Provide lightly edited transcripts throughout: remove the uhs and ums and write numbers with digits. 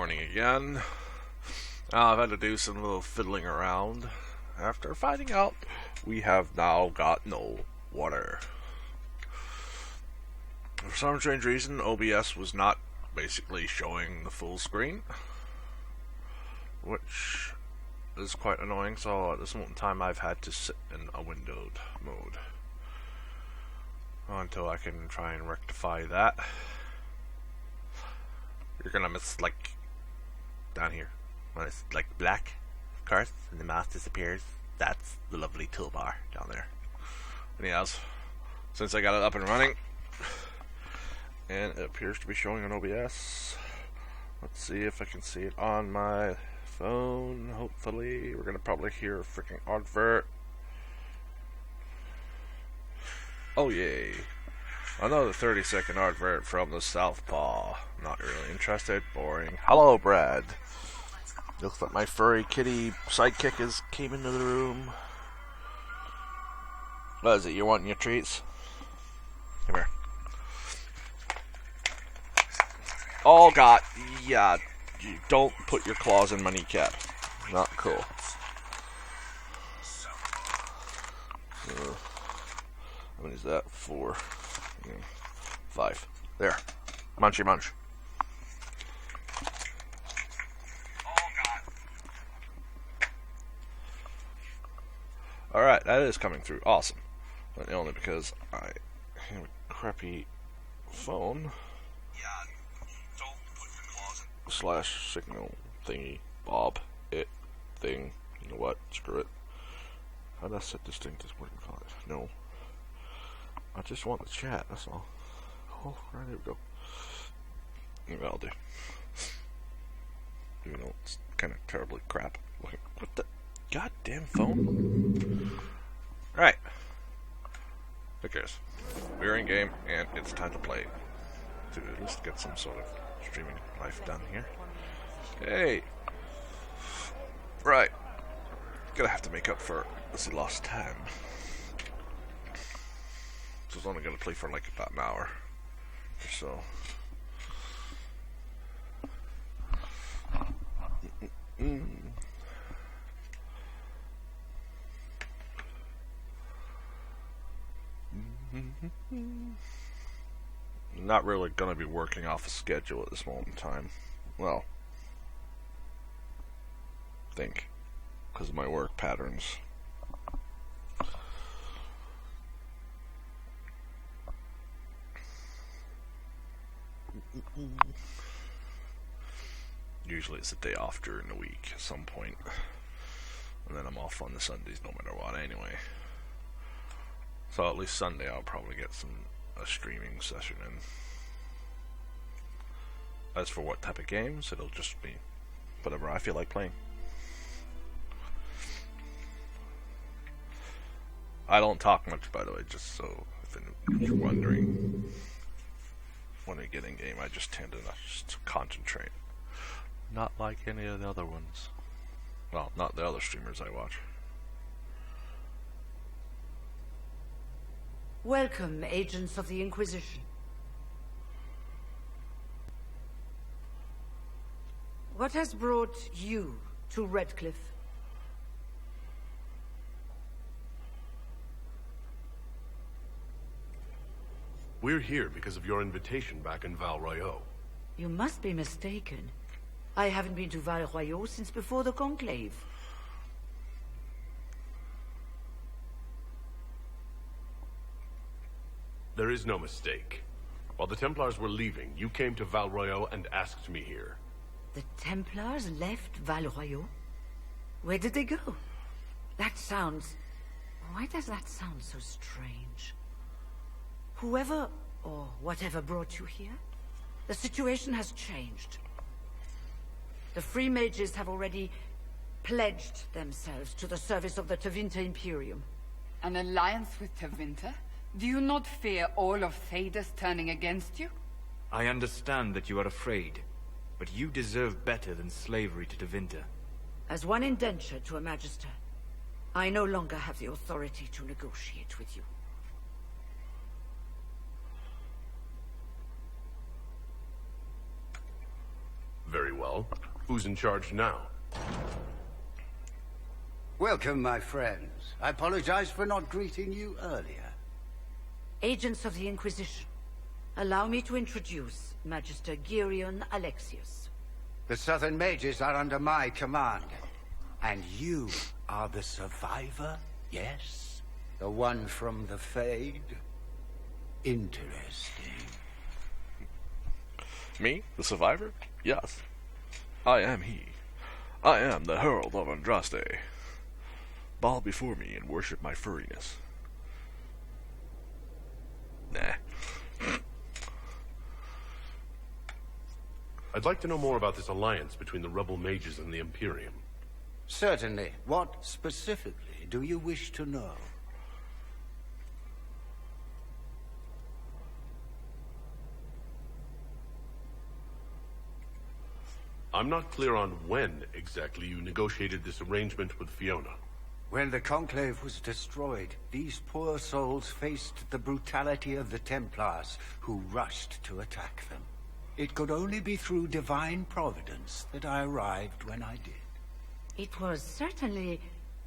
morning again. I've had to do some little fiddling around after finding out we have now got no water. For some strange reason, OBS was not basically showing the full screen, which is quite annoying, so at this moment in time I've had to sit in a windowed mode until I can try and rectify that. You're gonna miss, like, down here, when it's like black, of course, and the mouse disappears. That's the lovely toolbar down there. Anyways, since I got it up and running, and it appears to be showing on OBS, let's see if I can see it on my phone. Hopefully, we're gonna probably hear a freaking advert. Oh yay. Another 30-second advert from the Southpaw. Not really interested. Boring. Hello, Brad. Looks like my furry kitty sidekick came into the room. What is it? You wanting your treats? Come here. Oh God. Yeah. You don't put your claws in my kneecap. Not cool. How many is that? 4. 5. There. Munchy munch. Alright, that is coming through. Awesome. But only because I have a crappy phone. Slash signal thingy bob it thing. You know what? Screw it. How did I set this thing to what do you call it? No. I just want the chat, that's all. Oh, right, there we go. Maybe I'll do. Even though it's kind of terribly crap. What the goddamn phone? Right. Who cares? We're in game, and it's time to play. To at least get some sort of streaming life done here. Hey! Right. Gonna have to make up for this lost time. So I was only gonna play for like about an hour or so. Not really gonna be working off a schedule at this moment in time. Well, think, because of my work patterns. Usually it's a day off during the week at some point, and then I'm off on the Sundays no matter what anyway. So at least Sunday I'll probably get a streaming session in. As for what type of games, it'll just be whatever I feel like playing. I don't talk much, by the way, just so if you're wondering. When I get in game, I just tend to not just concentrate. Not like any of the other ones. Well, not the other streamers I watch. Welcome, agents of the Inquisition. What has brought you to Redcliffe? We're here because of your invitation back in Val Royeaux. You must be mistaken. I haven't been to Val Royeaux since before the Conclave. There is no mistake. While the Templars were leaving, you came to Val Royeaux and asked me here. The Templars left Val Royeaux? Where did they go? That sounds... Why does that sound so strange? Whoever or whatever brought you here, the situation has changed. The Free Mages have already pledged themselves to the service of the Tevinter Imperium. An alliance with Tevinter? Do you not fear all of Thedas turning against you? I understand that you are afraid, but you deserve better than slavery to Tevinter. As one indentured to a Magister, I no longer have the authority to negotiate with you. Very well. Well, who's in charge now? Welcome, my friends. I apologize for not greeting you earlier. Agents of the Inquisition, allow me to introduce Magister Girion Alexius. The Southern Mages are under my command. And you are the survivor, yes? The one from the Fade? Interesting. Me? The survivor? Yes. I am he. I am the Herald of Andraste. Bow before me and worship my furriness. Nah. I'd like to know more about this alliance between the rebel mages and the Imperium. Certainly. What specifically do you wish to know? I'm not clear on when exactly you negotiated this arrangement with Fiona. When the Conclave was destroyed, these poor souls faced the brutality of the Templars, who rushed to attack them. It could only be through divine providence that I arrived when I did. It was certainly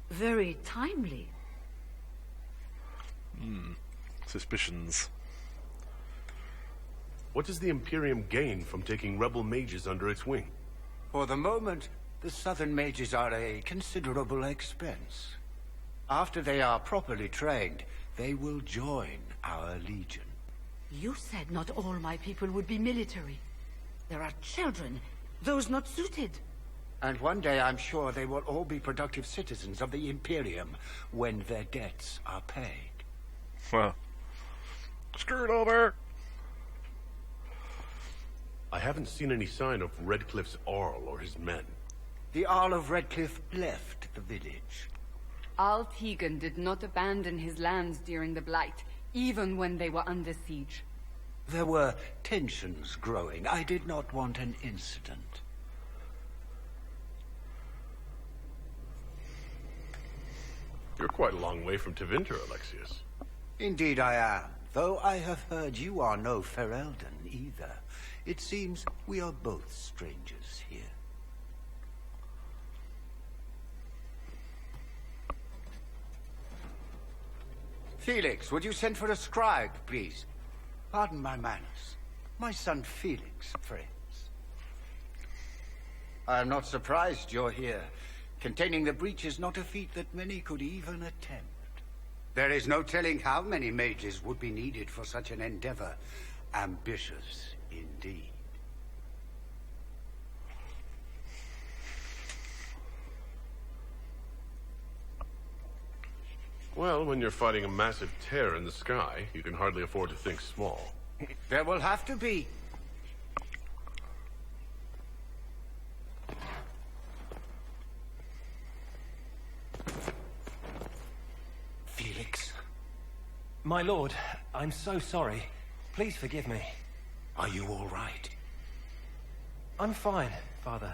very timely. Suspicions. What does the Imperium gain from taking rebel mages under its wing? For the moment, the Southern Mages are a considerable expense. After they are properly trained, they will join our Legion. You said not all my people would be military. There are children, those not suited. And one day I'm sure they will all be productive citizens of the Imperium when their debts are paid. Well, screwed over. I haven't seen any sign of Redcliffe's Arl or his men. The Earl of Redcliffe left the village. Al Tegan did not abandon his lands during the Blight, even when they were under siege. There were tensions growing. I did not want an incident. You're quite a long way from Tevinter, Alexius. Indeed I am, though I have heard you are no Ferelden either. It seems we are both strangers here. Felix, would you send for a scribe, please? Pardon my manners. My son Felix, friends. I am not surprised you're here. Containing the breach is not a feat that many could even attempt. There is no telling how many mages would be needed for such an endeavor. Ambitious indeed. Well, when you're fighting a massive tear in the sky, you can hardly afford to think small. There will have to be. Felix. My lord, I'm so sorry. Please forgive me. Are you all right? I'm fine, Father.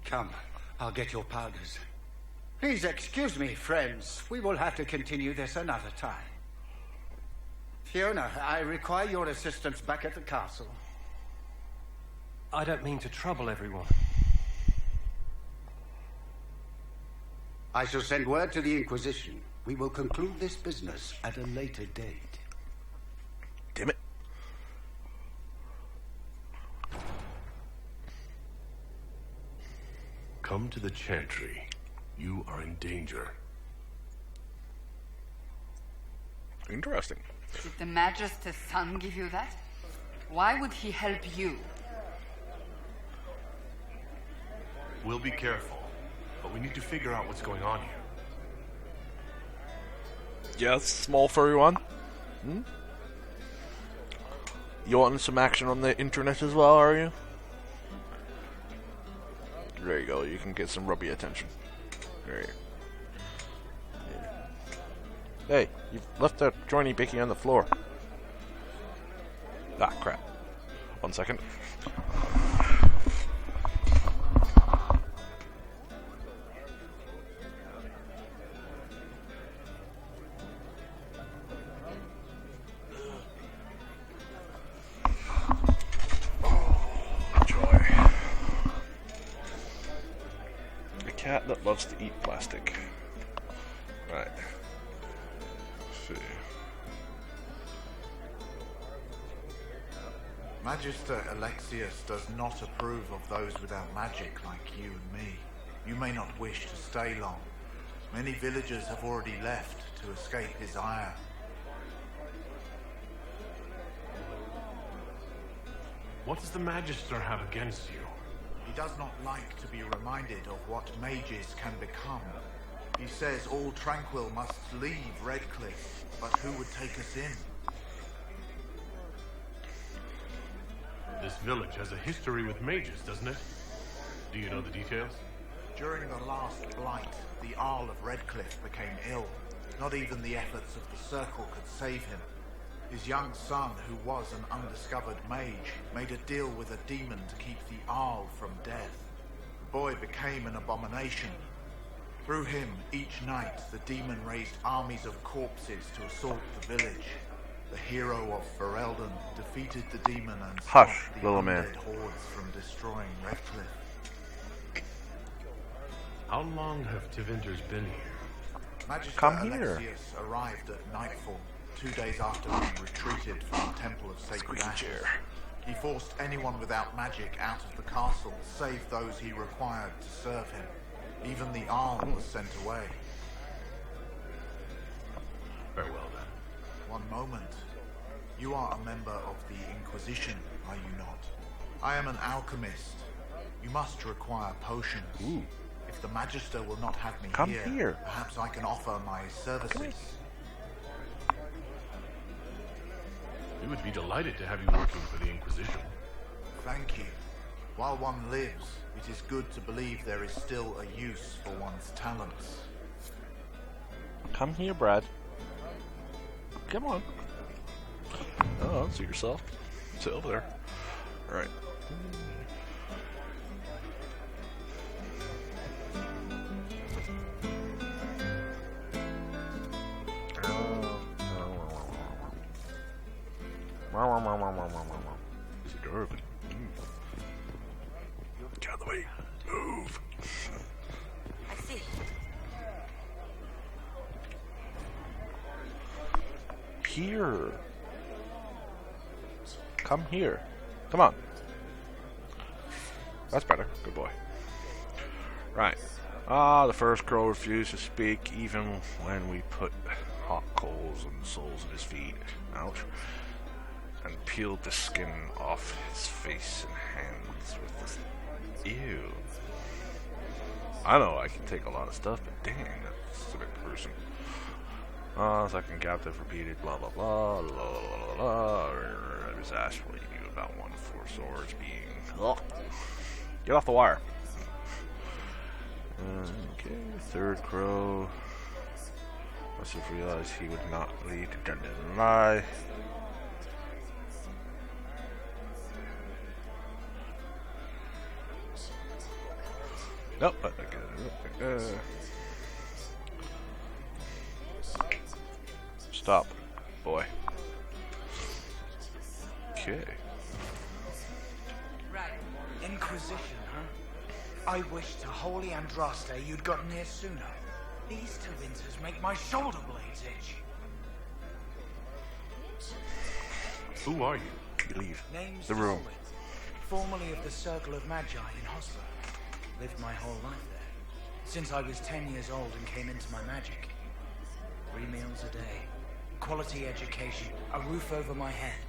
Come, I'll get your powders. Please excuse me, friends. We will have to continue this another time. Fiona, I require your assistance back at the castle. I don't mean to trouble everyone. I shall send word to the Inquisition. We will conclude this business at a later date. Damn it. Come to the Chantry. You are in danger. Interesting. Did the Magister's son give you that? Why would he help you? We'll be careful, but we need to figure out what's going on here. Yes, small furry one. You wanting some action on the internet as well, are you? There you go, you can get some rubby attention. There you go. Hey, you've left that joiny bicky on the floor. Ah, crap. 1 second. cat that loves to eat plastic. Right. Let's see. Magister Alexius does not approve of those without magic like you and me. You may not wish to stay long. Many villagers have already left to escape his ire. What does the Magister have against you? He does not like to be reminded of what mages can become. He says all Tranquil must leave Redcliffe, but who would take us in? This village has a history with mages, doesn't it? Do you know the details? During the last blight, the Arl of Redcliffe became ill. Not even the efforts of the Circle could save him. His young son, who was an undiscovered mage, made a deal with a demon to keep the Arl from death. The boy became an abomination. Through him, each night, the demon raised armies of corpses to assault the village. The hero of Ferelden defeated the demon and stopped the little man. undead hordes from destroying Redcliffe. How long have Tevinters been here? Magister Come here. Alexius arrived at nightfall, 2 days after he retreated from the Temple of Sacred Ashes. He forced anyone without magic out of the castle, save those he required to serve him. Even the Arl was sent away. Very well then. One moment. You are a member of the Inquisition, are you not? I am an alchemist. You must require potions. Ooh. If the Magister will not have me Come here. perhaps I can offer my services. We would be delighted to have you working for the Inquisition. Thank you. While one lives, it is good to believe there is still a use for one's talents. Come here, Brad. Come on. Oh, see yourself. Sit over there. All right. Is it urban? Get out of the way. Move. I see. Here. Come here. Come on. That's better. Good boy. Right. The first crow refused to speak even when we put hot coals on the soles of his feet. Ouch. And peeled the skin off his face and hands with this. Ew. I know I can take a lot of stuff, but dang, that's a bit gruesome. Second captive repeated blah blah blah blah blah blah blah. I was asked what he knew about one of four swords being. Ugh. Get off the wire. Okay, third crow. Must have realized he would not lead to Dungeon and lie. Nope, but stop, boy. Okay. Right. Inquisition, huh? I wish to holy Andraste you'd gotten here sooner. These Tevinters make my shoulder blades itch. Who are you? You leave Name's the room. Ossuary, formerly of the Circle of Magi in Ossuary. Lived my whole life there, since I was 10 years old and came into my magic. 3 meals a day, quality education, a roof over my head.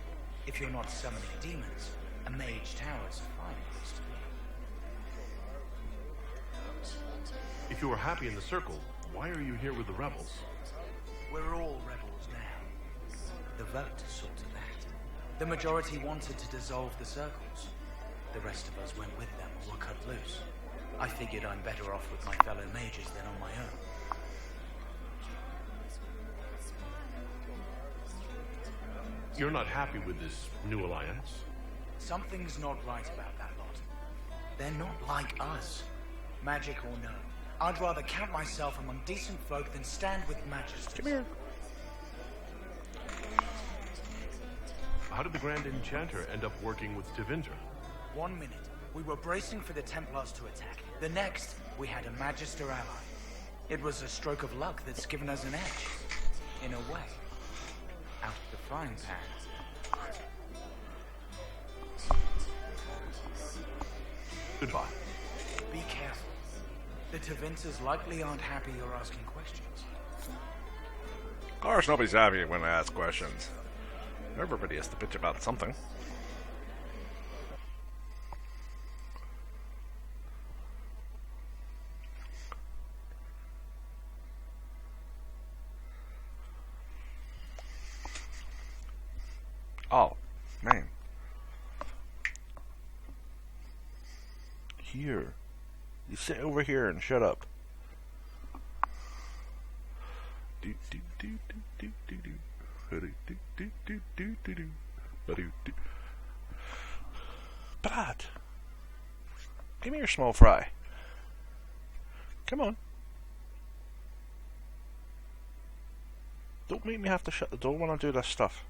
If you're not summoning demons, a mage tower's a fine place to be. If you were happy in the Circle, why are you here with the rebels? We're all rebels now. The vote sorted that. The majority wanted to dissolve the circles. The rest of us went with them or were cut loose. I figured I'm better off with my fellow mages than on my own. You're not happy with this new alliance? Something's not right about that lot. They're not like us. Magic or no, I'd rather count myself among decent folk than stand with magisters. Come here. How did the Grand Enchanter end up working with Tevinter? 1 minute. We were bracing for the Templars to attack. The next, we had a Magister ally. It was a stroke of luck that's given us an edge. In a way. Out of the frying pan. Goodbye. Be careful. The Tevinters likely aren't happy you're asking questions. Of course, nobody's happy when I ask questions. Everybody has to bitch about something. Oh, man. Here. You sit over here and shut up. Brad, give me your small fry. Come on. Don't make me have to shut the door when I do this stuff.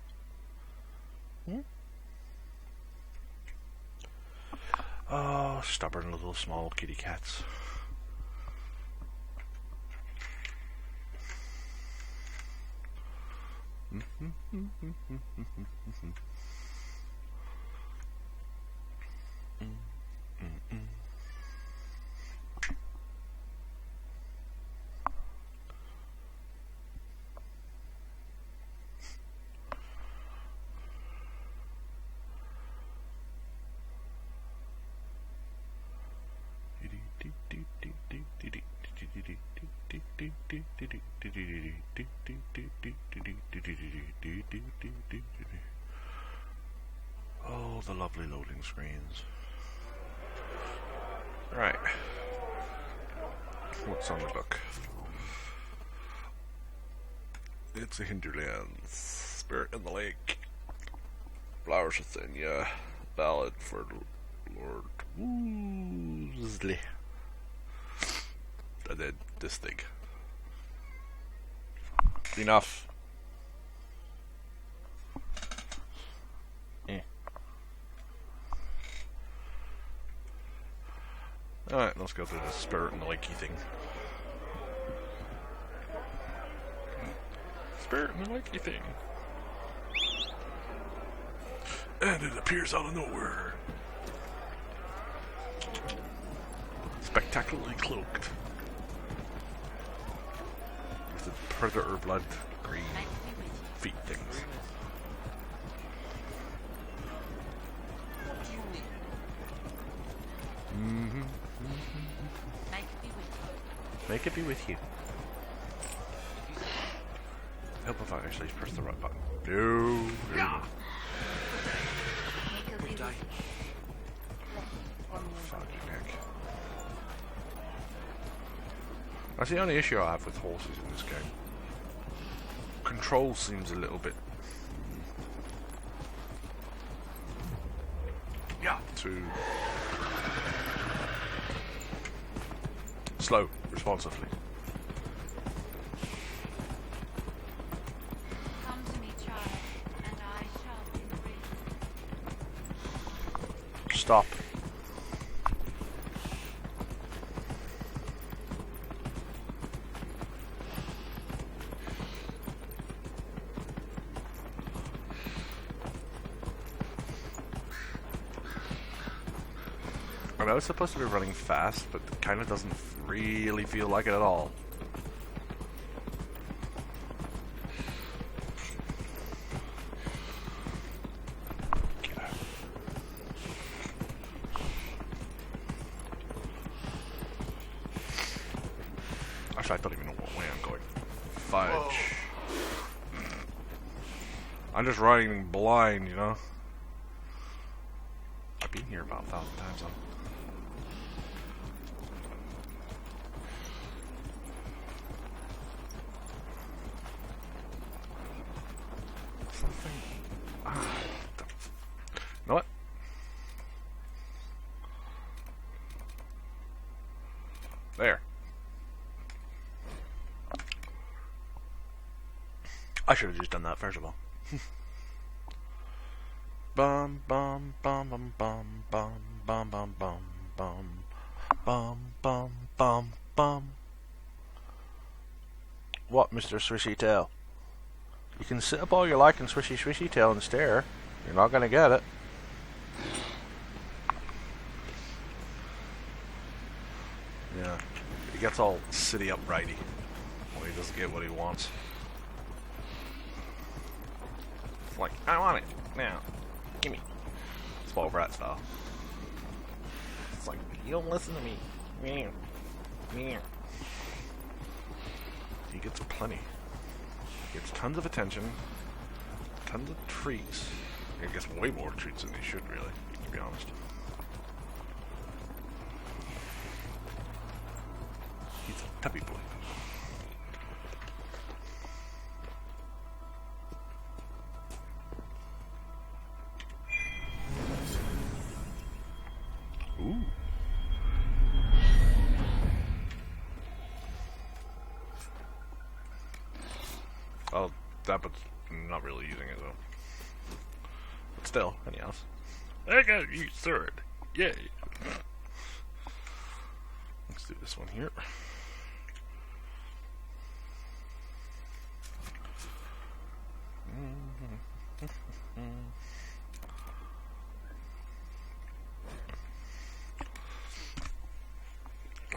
Oh, stubborn little small kitty cats. Oh, the lovely loading screens. Right. What's on the book? It's a Hinterlands. Spirit in the Lake. Flowers within ya. Ballad for Lord Woosley. And then this thing. Enough. Alright, let's go through the Spirit in the Lakey thing. Spirit in the Lakey thing. And it appears out of nowhere. Spectacularly cloaked. With the predator blood green feet things. Make it be with you. Help if I actually press the right button. No. Fudge neck. That's the only issue I have with horses in this game. Control seems a little bit too slow, responsively. Come to me, child, and I shall be free. Stop. I know it's supposed to be running fast, but it kind of doesn't really feel like it at all. Get out. Actually, I don't even know what way I'm going. Fudge. Whoa. I'm just riding blind, you know? I've been here about 1,000 times though. You know what? There. I should have just done that first of all. Bum bum bum bum bum bum Bum bum bum bum bum bum bum bum. What, Mr. Swishy Tail? You can sit up all you like and swishy tail and stare. You're not gonna get it. Yeah, he gets all city uprighty when he doesn't get what he wants. It's like, I want it now. Gimme. Spoiled brat style. It's like, you don't listen to me. Meow. Meow. He gets plenty. He gets tons of attention, tons of treats. He gets way more treats than he should, really, to be honest. He's a tubby boy. Ooh. Oh, that, but I'm not really using it, though. But still, anything else? I got a new sword. Yay. Let's do this one here.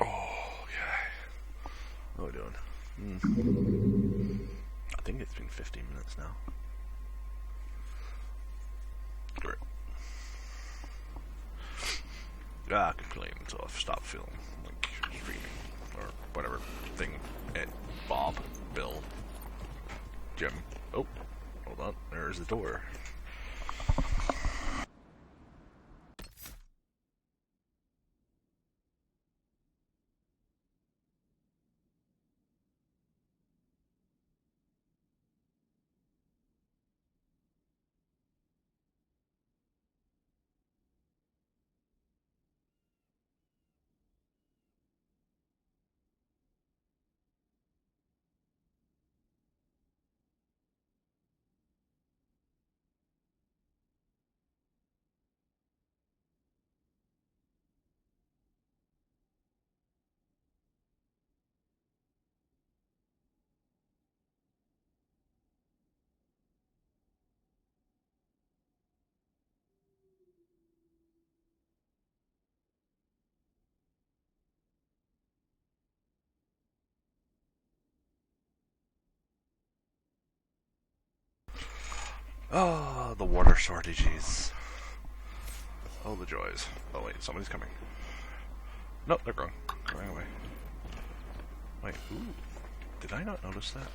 Oh, yeah. What are we doing? I think it's been 15 minutes now. Great. I could play until I stop feeling like streaming or whatever thing. Ed, Bob, Bill, Jim. Oh, hold on. There's the door. Oh, the water shortages. Oh, the joys. Oh, wait, somebody's coming. Nope, they're gone. Going away. Wait, ooh. Did I not notice that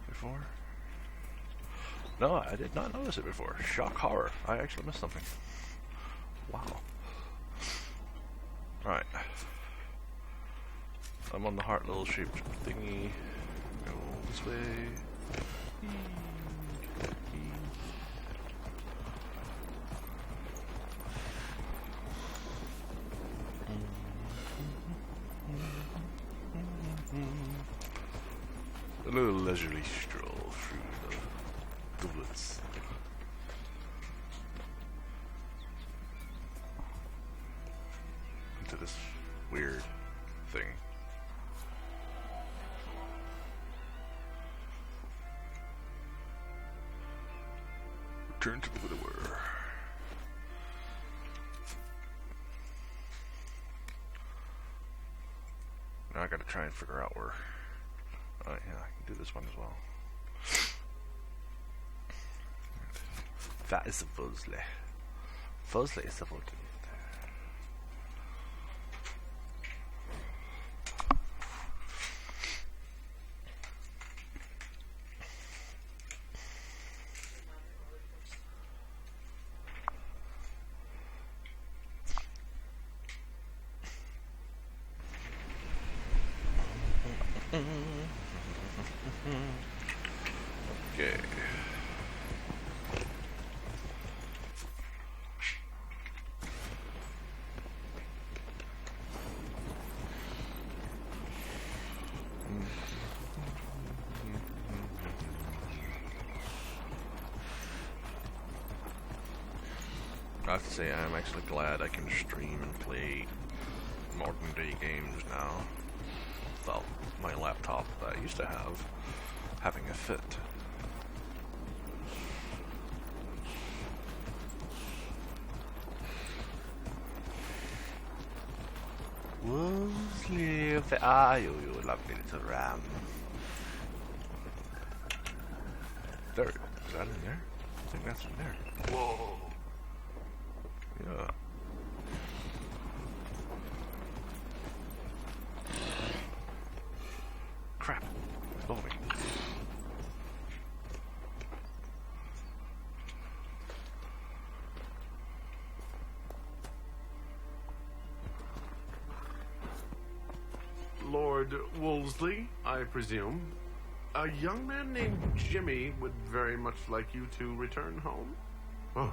before? No, I did not notice it before. Shock horror. I actually missed something. Wow. Alright. I'm on the heart little shaped thingy. Go this way. A little leisurely stroll through the woods. Into this weird thing. Return to the widower. Now I gotta try and figure out where. Oh yeah, I can do this one as well. That is a Fuzzley. Fuzzley is a Fuzzley. Okay. I have to say, I'm actually glad I can stream and play modern day games now without my laptop that I used to have having a fit. Wolseley, you lovely little ram. There, is that in there? I think that's in there. Whoa. Yeah. Crap. Follow me. Lord Wolseley, I presume. A young man named Jimmy would very much like you to return home. Oh,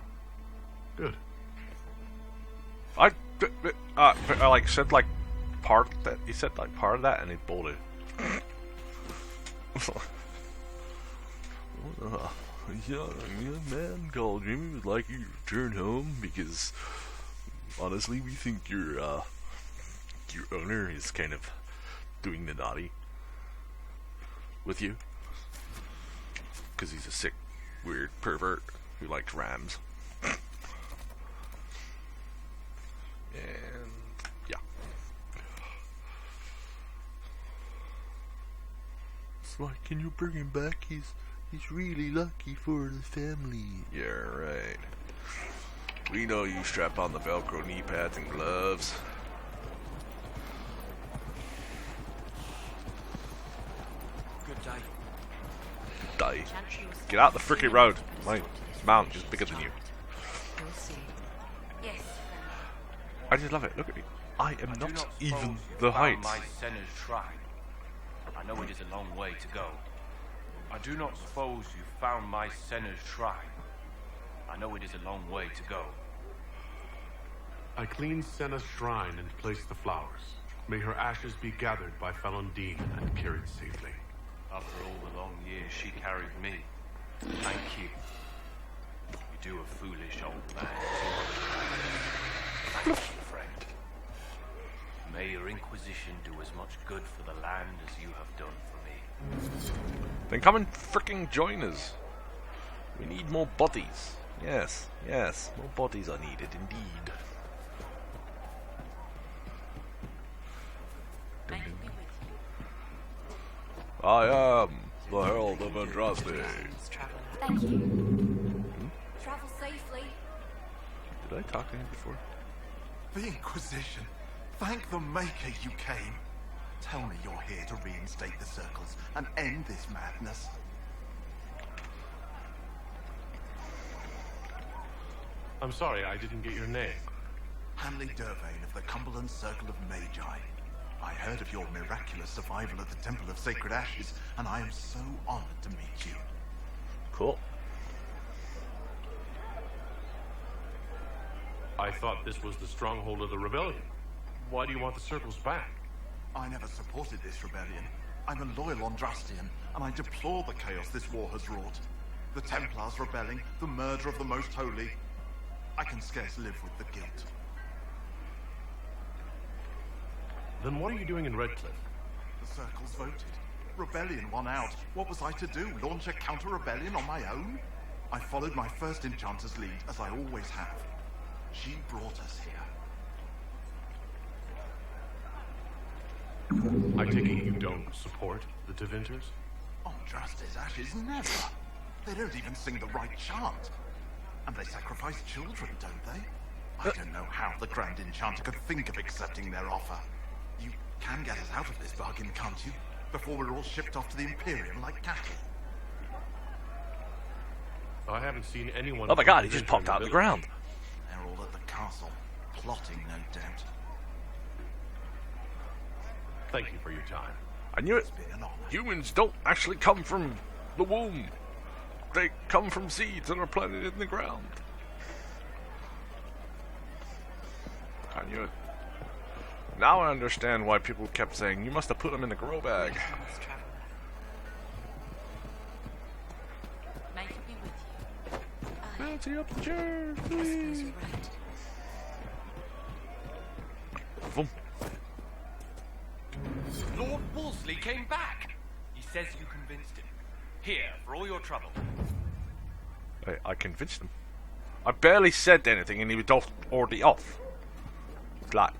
good. I like said like part that he said like part of that and he bolted. Young man called Jimmy would like you to return home because honestly we think your owner is kind of doing the naughty with you because he's a sick, weird pervert who likes rams. And yeah, it's like, can you bring him back? He's really lucky for the family. Yeah, right. We know you strap on the Velcro knee pads and gloves. Good day. Die. Get out the frickin' road. My mountain is bigger than you. We'll see. Yes. I just love it. Look at me. I am do not suppose even you the found height. my Senna's shrine. I know it is a long way to go. I do not suppose you found my Senna's shrine. I know it is a long way to go. I cleaned Senna's shrine and placed the flowers. May her ashes be gathered by Falundine and carried safely. After all the long years she carried me, thank you. You do a foolish old man. Thank you, friend. May your Inquisition do as much good for the land as you have done for me. Then come and fricking join us. We need more bodies. Yes, yes, more bodies are needed indeed. May he be with you. I am the Herald of Andraste. Thank you. Travel safely. Did I talk to him before? The Inquisition. Thank the Maker you came. Tell me you're here to reinstate the circles and end this madness. I'm sorry, I didn't get your name. Hanley Dervain of the Cumberland Circle of Magi. I heard of your miraculous survival at the Temple of Sacred Ashes, and I am so honored to meet you. Cool. I thought this was the stronghold of the rebellion. Why do you want the circles back? I never supported this rebellion. I'm a loyal Andrastian, and I deplore the chaos this war has wrought. The Templars rebelling, the murder of the Most Holy. I can scarce live with the guilt. Then what are you doing in Redcliffe? The circles voted. Rebellion won out. What was I to do? Launch a counter-rebellion on my own? I followed my first enchanter's lead, as I always have. She brought us here. I take it you don't support the Tevinters? Andraste's ashes never. They don't even sing the right chant. And they sacrifice children, don't they? I don't know how the Grand Enchanter could think of accepting their offer. You can get us out of this bargain, can't you? Before we're all shipped off to the Imperium like cattle. I haven't seen anyone... Oh my god, he just popped out of the ground. They're all at the castle, plotting, no doubt. Thank you for your time. I knew it. It's been an honor. Humans don't actually come from the womb. They come from seeds that are planted in the ground. I knew it. Now I understand why people kept saying, you must have put them in the grow bag. May he be with you. Fancy up the chair. I suppose you're right. Boom. Lord Wolseley came back. He says you convinced him. Here, for all your trouble. I convinced him. I barely said anything and he was already off. Flat.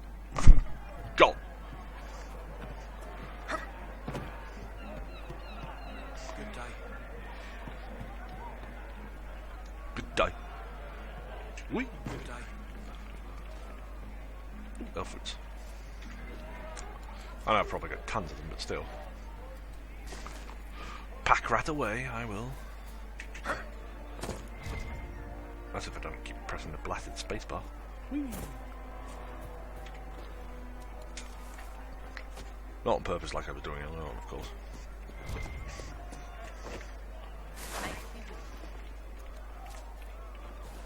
Go. Good day. Good day. Oui. Good day. Upwards. I know I've probably got tons of them, but still. Pack rat away, I will. That's if I don't keep pressing the blasted spacebar. Not on purpose like I was doing earlier on, of course.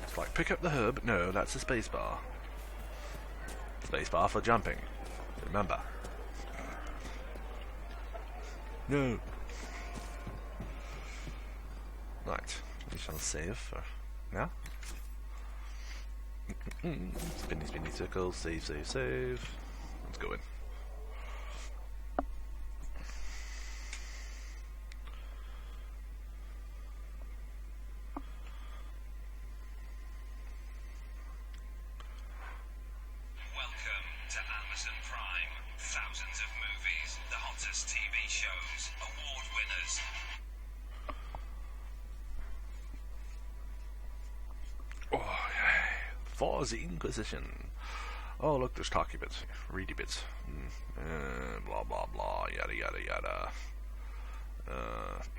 It's like, pick up the herb. No, that's the spacebar. Spacebar for jumping. Remember. No. Right. We shall save for now. Spinny, spinny circles. Save, save, save. Let's go in. The Inquisition. Oh, look, there's talky bits, ready bits. Blah blah blah, yada yada yada.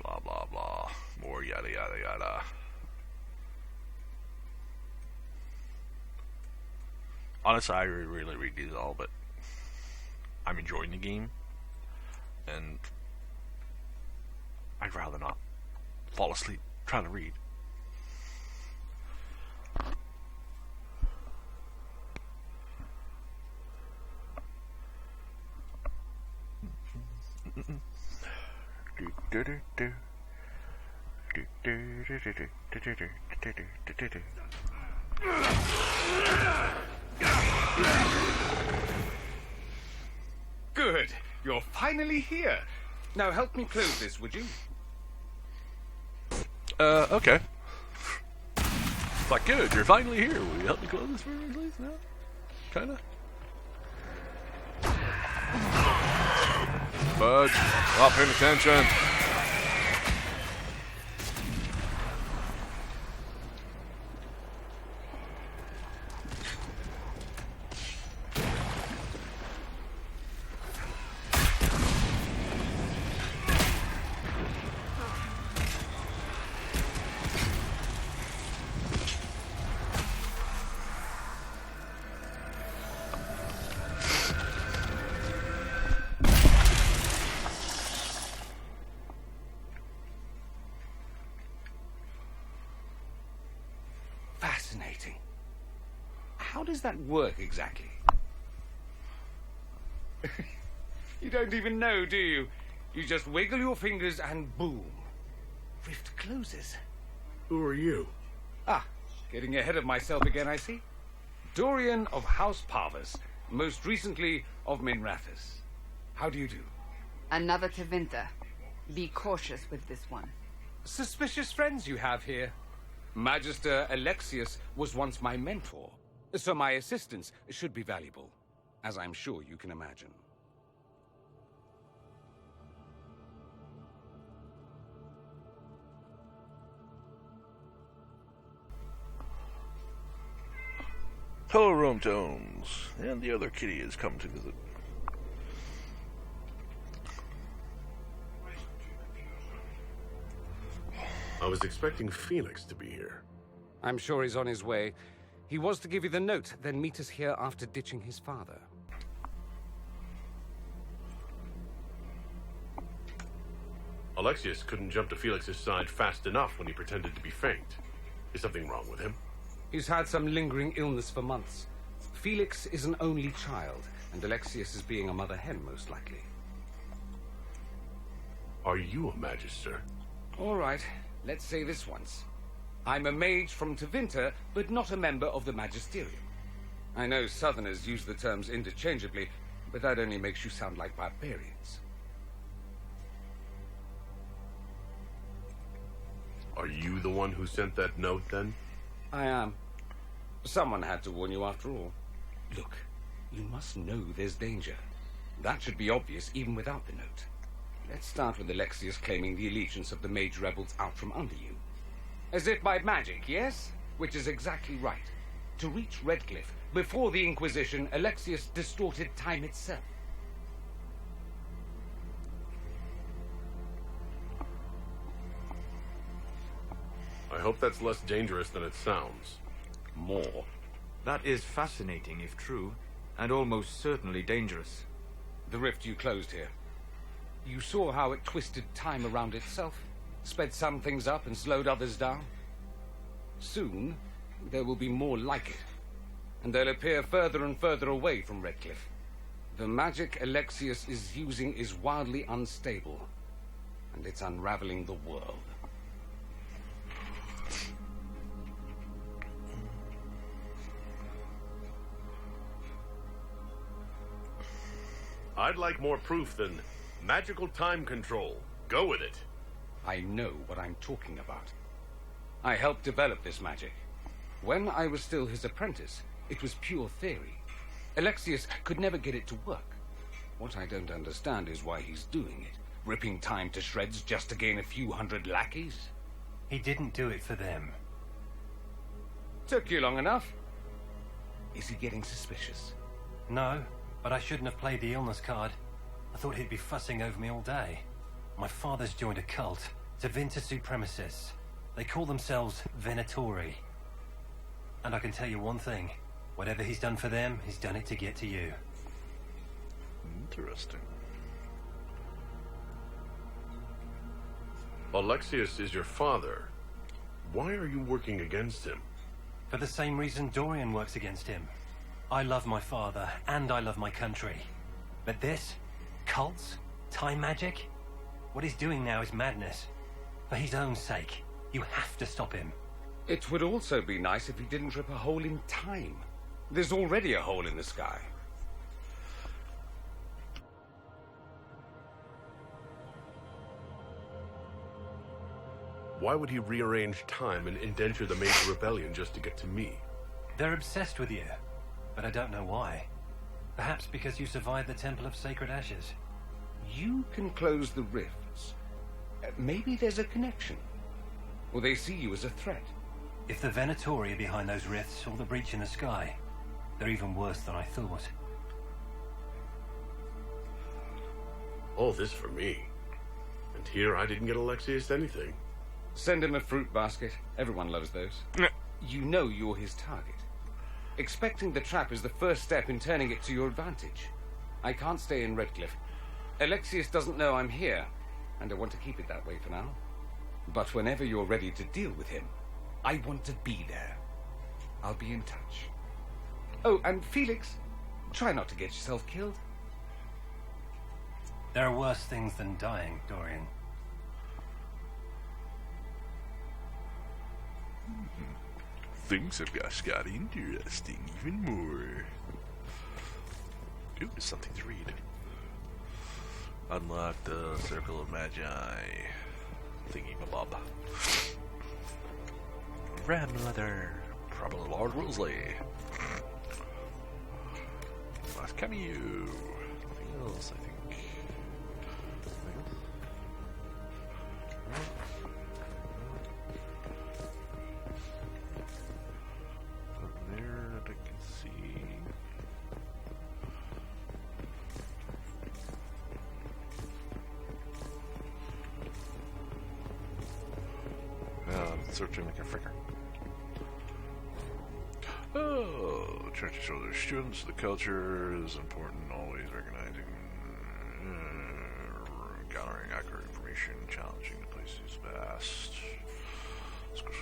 Blah blah blah, more yada yada yada. Honestly, I really read these all, but I'm enjoying the game, and I'd rather not fall asleep trying to read. Good. You're finally here. Now help me close this, would you? Okay. It's like, good, you're finally here. Will you help me close this for me, please? No? Kinda? Bud, stop paying attention. Fascinating. How does that work exactly? You don't even know, do you? You just wiggle your fingers and boom. Rift closes. Who are you? Ah, getting ahead of myself again, I see. Dorian of House Parvus, most recently of Minrathous. How do you do? Another Tevinter. Be cautious with this one. Suspicious friends you have here. Magister Alexius was once my mentor, so my assistance should be valuable, as I'm sure you can imagine. Hello, Rome Jones, and the other kitty has come to visit. I was expecting Felix to be here. I'm sure he's on his way. He was to give you the note, then meet us here after ditching his father. Alexius couldn't jump to Felix's side fast enough when he pretended to be faint. Is something wrong with him? He's had some lingering illness for months. Felix is an only child, and Alexius is being a mother hen, most likely. Are you a magister? All right, let's say this once. I'm a mage from Tevinter, but not a member of the Magisterium. I know Southerners use the terms interchangeably, but that only makes you sound like barbarians. Are you the one who sent that note, then? I am. Someone had to warn you after all. Look, you must know there's danger. That should be obvious even without the note. Let's start with Alexius claiming the allegiance of the mage rebels out from under you. As if by magic, yes? Which is exactly right. To reach Redcliffe, before the Inquisition, Alexius distorted time itself. I hope that's less dangerous than it sounds. More. That is fascinating, if true, and almost certainly dangerous. The rift you closed here. You saw how it twisted time around itself, sped some things up and slowed others down. Soon, there will be more like it, and they'll appear further and further away from Redcliffe. The magic Alexius is using is wildly unstable, and it's unraveling the world. I'd like more proof than magical time control. Go with it. I know what I'm talking about. I helped develop this magic. When I was still his apprentice, it was pure theory. Alexius could never get it to work. What I don't understand is why he's doing it, ripping time to shreds just to gain a few hundred lackeys. He didn't do it for them. Took you long enough. Is he getting suspicious? No, but I shouldn't have played the illness card. I thought he'd be fussing over me all day. My father's joined a cult, Tevinter supremacists. They call themselves Venatori. And I can tell you one thing. Whatever he's done for them, he's done it to get to you. Interesting. Alexius is your father. Why are you working against him? For the same reason Dorian works against him. I love my father, and I love my country. But this? Cults? Time magic? What he's doing now is madness. For his own sake, you have to stop him. It would also be nice if he didn't rip a hole in time. There's already a hole in the sky. Why would he rearrange time and indenture the Major Rebellion just to get to me? They're obsessed with you, but I don't know why. Perhaps because you survived the Temple of Sacred Ashes. You can close the rifts. Maybe there's a connection. Or they see you as a threat. If the Venatori are behind those rifts or the breach in the sky, they're even worse than I thought. All this for me. And here I didn't get Alexius anything. Send him a fruit basket. Everyone loves those. You know you're his target. Expecting the trap is the first step in turning it to your advantage. I can't stay in Redcliffe. Alexius doesn't know I'm here, and I want to keep it that way for now. But whenever you're ready to deal with him, I want to be there. I'll be in touch. Oh, and Felix, try not to get yourself killed. There are worse things than dying, Dorian. Things have just got interesting even more. Ooh, there's something to read. Unlock the Circle of Magi. Thingy-mabob. Grandmother. Probably Lord Wolseley. Last cameo. Nothing else, I think. Searching like a fricker. Oh, trying to show their students the culture is important, always recognizing, gathering accurate information, challenging the places vast.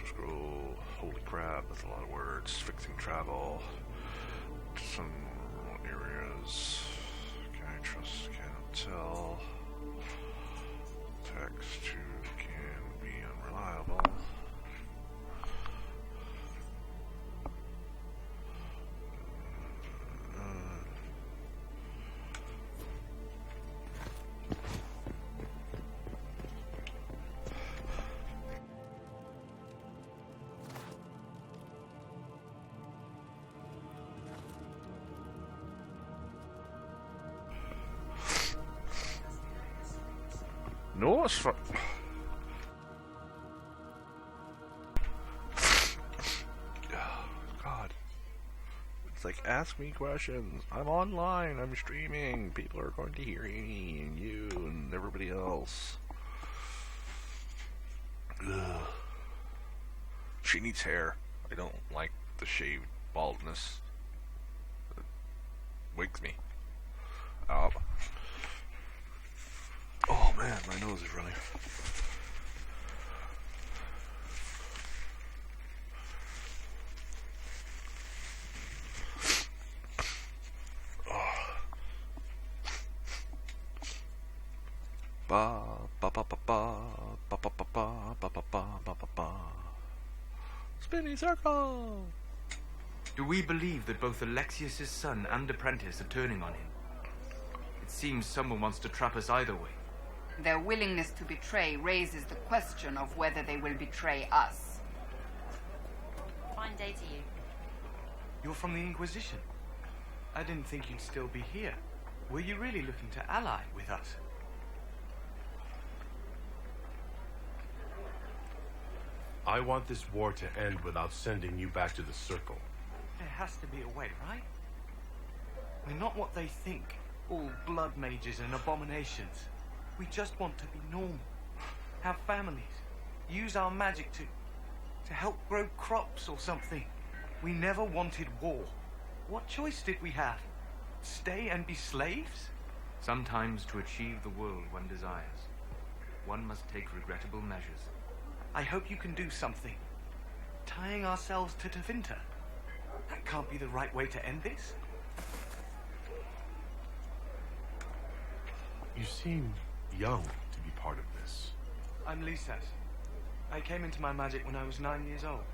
Scroll. Holy crap, that's a lot of words. Fixing travel. Some remote areas. Can I trust? Cannot tell. Text to can be unreliable. No, it's fun. God. It's like, ask me questions. I'm online. I'm streaming. People are going to hear me and you and everybody else. Ugh. She needs hair. I don't like the shaved baldness. It wigs me. Oh man, my nose is running. Ba ba ba ba ba ba ba ba ba ba ba ba ba ba ba. Spinning circle. Do we believe that both Alexius's son and apprentice are turning on him? It seems someone wants to trap us either way. Their willingness to betray raises the question of whether they will betray us. Fine day to you. You're from the Inquisition. I didn't think you'd still be here. Were you really looking to ally with us? I want this war to end without sending you back to the Circle. There has to be a way, right? We're not what they think. All blood mages and abominations. We just want to be normal. Have families. Use our magic to help grow crops or something. We never wanted war. What choice did we have? Stay and be slaves? Sometimes to achieve the world one desires, one must take regrettable measures. I hope you can do something. Tying ourselves to Tevinter. That can't be the right way to end this. You seem young to be part of this. I'm Lisas. I came into my magic when I was 9 years old.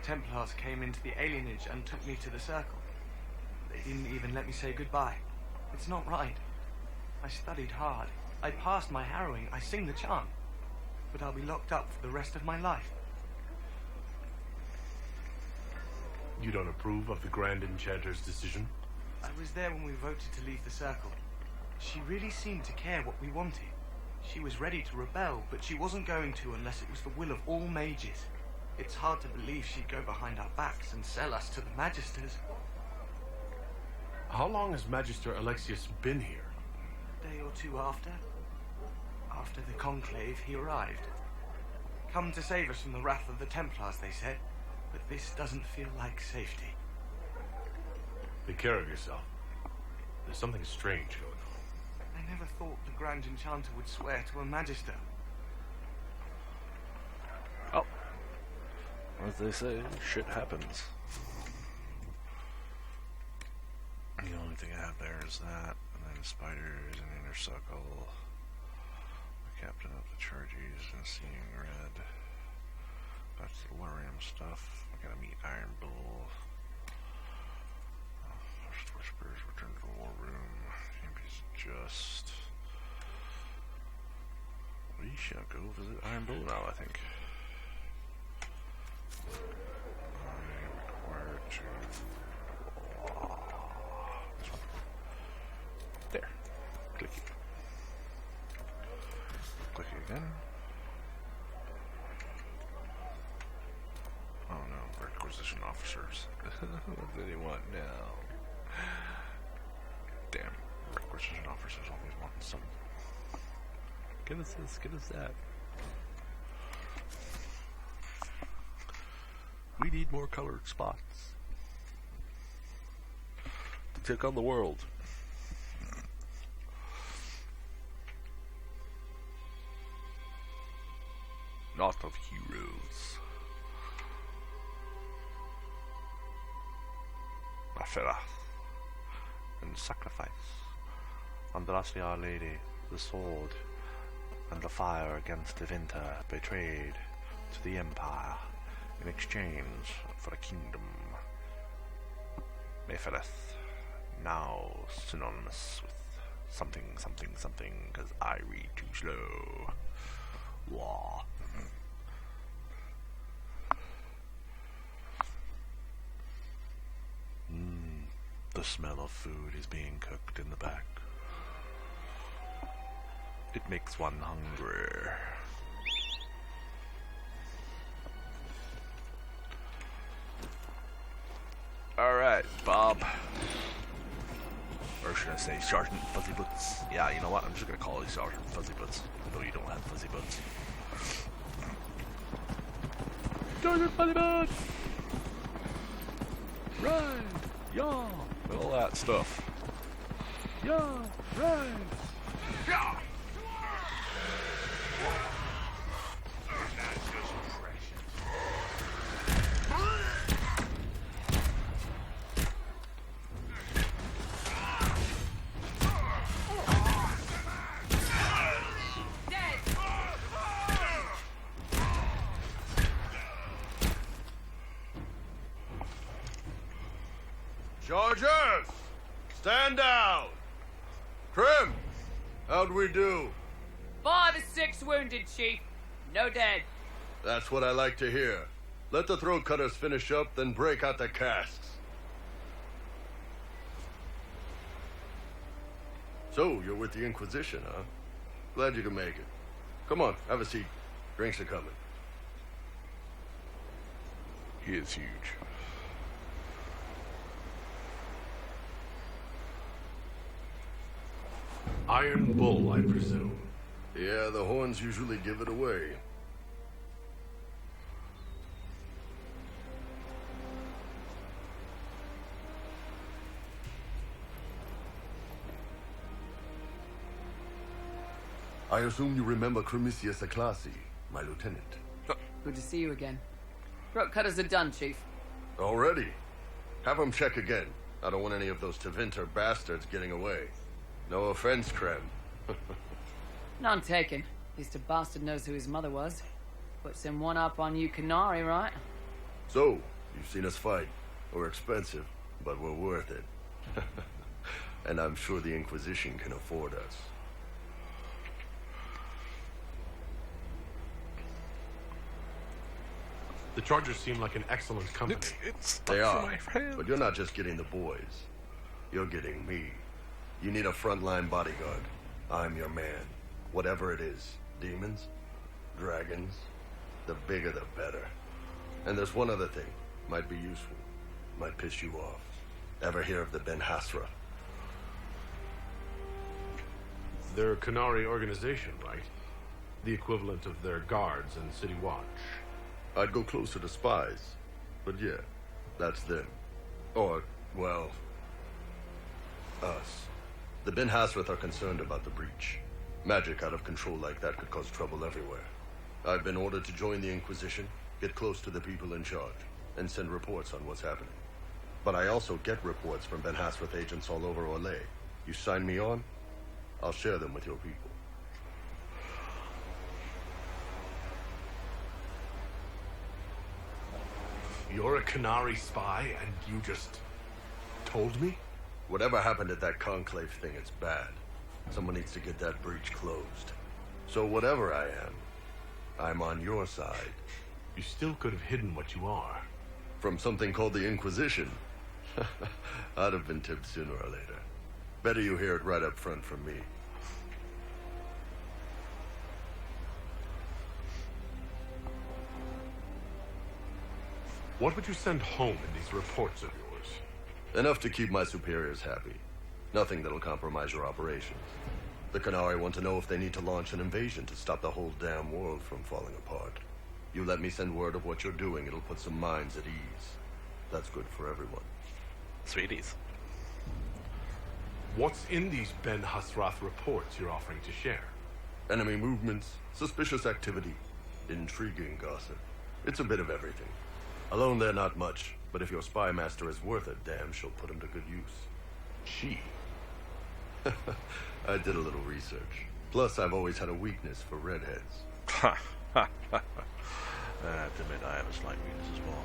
Templars came into the alienage and took me to the Circle. They didn't even let me say goodbye. It's not right. I studied hard. I passed my harrowing. I sing the chant. But I'll be locked up for the rest of my life. You don't approve of the Grand Enchanter's decision? I was there when we voted to leave the Circle. She really seemed to care what we wanted. She was ready to rebel, but she wasn't going to unless it was the will of all mages. It's hard to believe she'd go behind our backs and sell us to the Magisters. How long has Magister Alexius been here? A day or two after. After the Conclave, he arrived. Come to save us from the wrath of the Templars, they said. But this doesn't feel like safety. Take care of yourself. There's something strange going on. I never thought the Grand Enchanter would swear to a Magister. Oh. As they say, shit happens. The only thing I have there is that, and then spiders and inner circle. The captain of the charges and seeing red. That's the Lurium stuff. I gotta meet Iron Bull. First whispers, return to the war room. Champions just. We shall go visit Iron Bull now, I think. I'm required to. This one. There. Click it. Click it again. Oh no, Requisition officers. What do they want now? Damn, Requisition officers always want some. Give us this, give us that. We need more colored spots to take on the world. Not of heroes. Afera and sacrifice. Andraste Our Lady, the sword, and the fire against Tevinter betrayed to the Empire in exchange for a kingdom. Mayfereth, now synonymous with something, something, something, because I read too slow. Wah. The smell of food is being cooked in the back. It makes one hungry. Alright, Bob. Or should I say Sergeant Fuzzy Boots? Yeah, you know what? I'm just gonna call you Sergeant Fuzzy Boots, though you don't have fuzzy boots. Sergeant Fuzzy Boots! Right! Yeah! All that stuff. Yeah! Right! Yeah! Chargers! Stand down! Trim! How'd we do? 5 or 6 wounded, Chief. No dead. That's what I like to hear. Let the throat cutters finish up, then break out the casks. So, you're with the Inquisition, huh? Glad you can make it. Come on, have a seat. Drinks are coming. He is huge. Iron Bull, I presume. Yeah, the horns usually give it away. I assume you remember Cremisius Aclassi, my lieutenant. Good to see you again. Throat cutters are done, Chief. Already? Have them check again. I don't want any of those Tevinter bastards getting away. No offense, Krem. None taken. At least a bastard knows who his mother was. Puts him one up on you Canary, right? So, you've seen us fight. We're expensive, but we're worth it. And I'm sure the Inquisition can afford us. The Chargers seem like an excellent company. They are, but you're not just getting the boys. You're getting me. You need a frontline bodyguard. I'm your man. Whatever it is. Demons? Dragons? The bigger the better. And there's one other thing. Might be useful. Might piss you off. Ever hear of the Ben Hasra? They're a Canary organization, right? The equivalent of their guards and city watch. I'd go closer to spies. But yeah, that's them. Or, well, us. The Ben Hasrath are concerned about the breach. Magic out of control like that could cause trouble everywhere. I've been ordered to join the Inquisition, get close to the people in charge, and send reports on what's happening. But I also get reports from Ben Hasrath agents all over Orlais. You sign me on, I'll share them with your people. You're a Canary spy, and you just told me? Whatever happened at that conclave thing, it's bad. Someone needs to get that breach closed. So whatever I am, I'm on your side. You still could have hidden what you are. From something called the Inquisition. I'd have been tipped sooner or later. Better you hear it right up front from me. What would you send home in these reports of yours? Enough to keep my superiors happy. Nothing that'll compromise your operations. The Canary want to know if they need to launch an invasion to stop the whole damn world from falling apart. You let me send word of what you're doing, it'll put some minds at ease. That's good for everyone. Sweeties. What's in these Ben Hasrath reports you're offering to share? Enemy movements, suspicious activity, intriguing gossip. It's a bit of everything. Alone they're not much, but if your spy master is worth a damn, she'll put him to good use. She? I did a little research. Plus, I've always had a weakness for redheads. I have to admit, I have a slight weakness as well.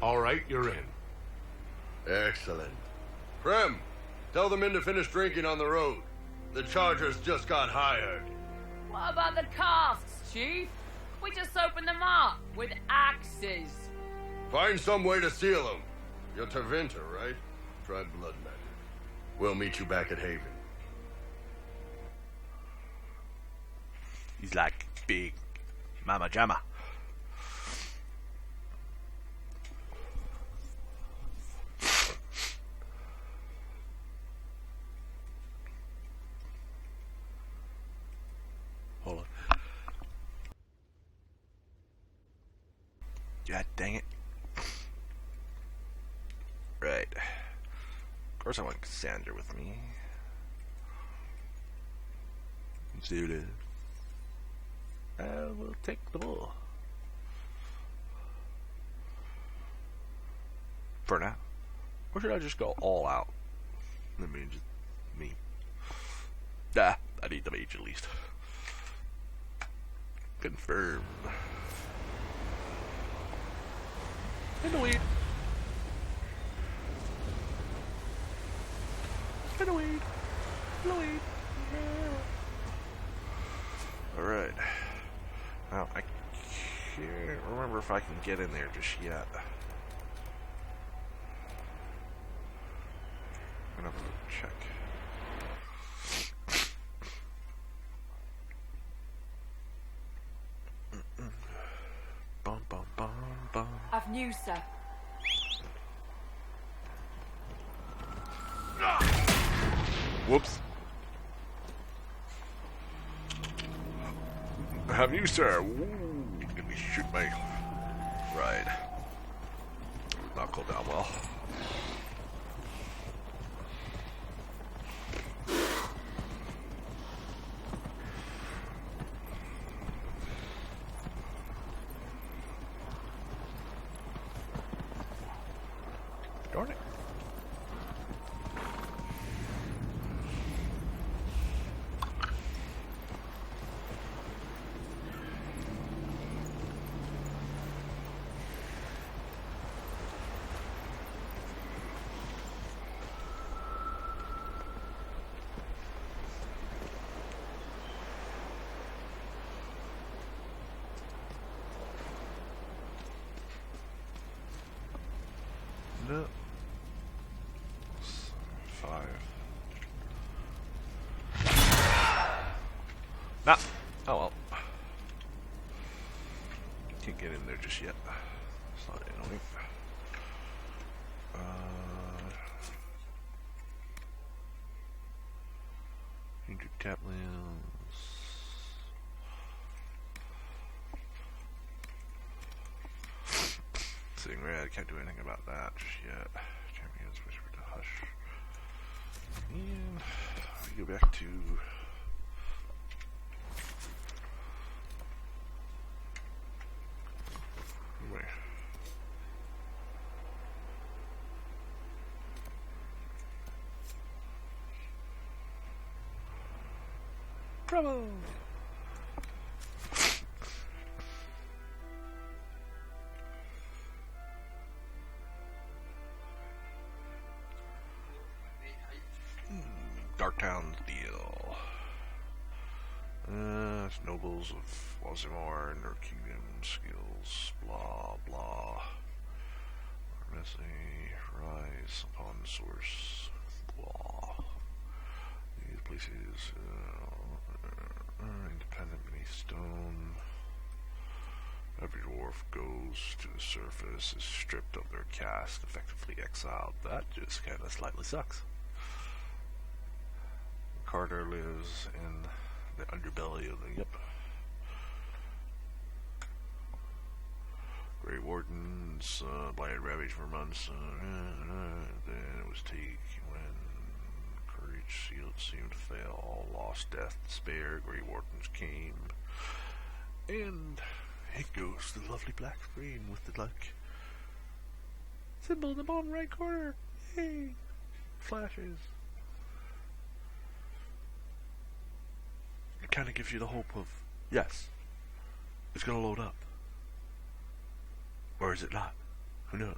All right, you're in. Excellent. Prem, tell the men to finish drinking on the road. The Chargers just got hired. What about the casks, Chief? We just opened them up with axes. Find some way to seal them. You're Tevinter, right? Try blood magic. We'll meet you back at Haven. He's like big Mama Jamma. Hold on. God dang it. Right. Of course I want Cassandra with me. Let's see who it is. We'll take the bull. For now. Or should I just go all out? I mean, just me. I need the mage at least. Confirm. In the weed. In the weed. In the weed. Alright. Now, I can't remember if I can get in there just yet. I'm gonna have to check. Bum, bum, bum, bum. I've news, sir. Whoops. Have you, sir? Ooh, let me shoot my ride. Not go down well. Darn it. No. 5. Nah. Oh well. Can't get in there just yet. It's not annoying. Injured taplings. Sitting red, can't do anything about that just yet. Champions whisper to hush. And we go back to where? Bravo! Darktown's deal. Nobles of Wazimar and their kingdom skills. Blah blah. Messy rise upon source. Blah. These places independent beneath stone. Every dwarf goes to the surface, is stripped of their caste, effectively exiled. That just kind of slightly sucks. Carter lives in the underbelly of the Grey Wardens, blighted ravage for months. Then it was taken when courage seemed to fail. All lost, death, despair. Grey Wardens came, and it goes to the lovely black screen with the symbol in the bottom right corner. Hey, flashes. It kind of gives you the hope of, yes, it's going to load up. Or is it not? Who knows?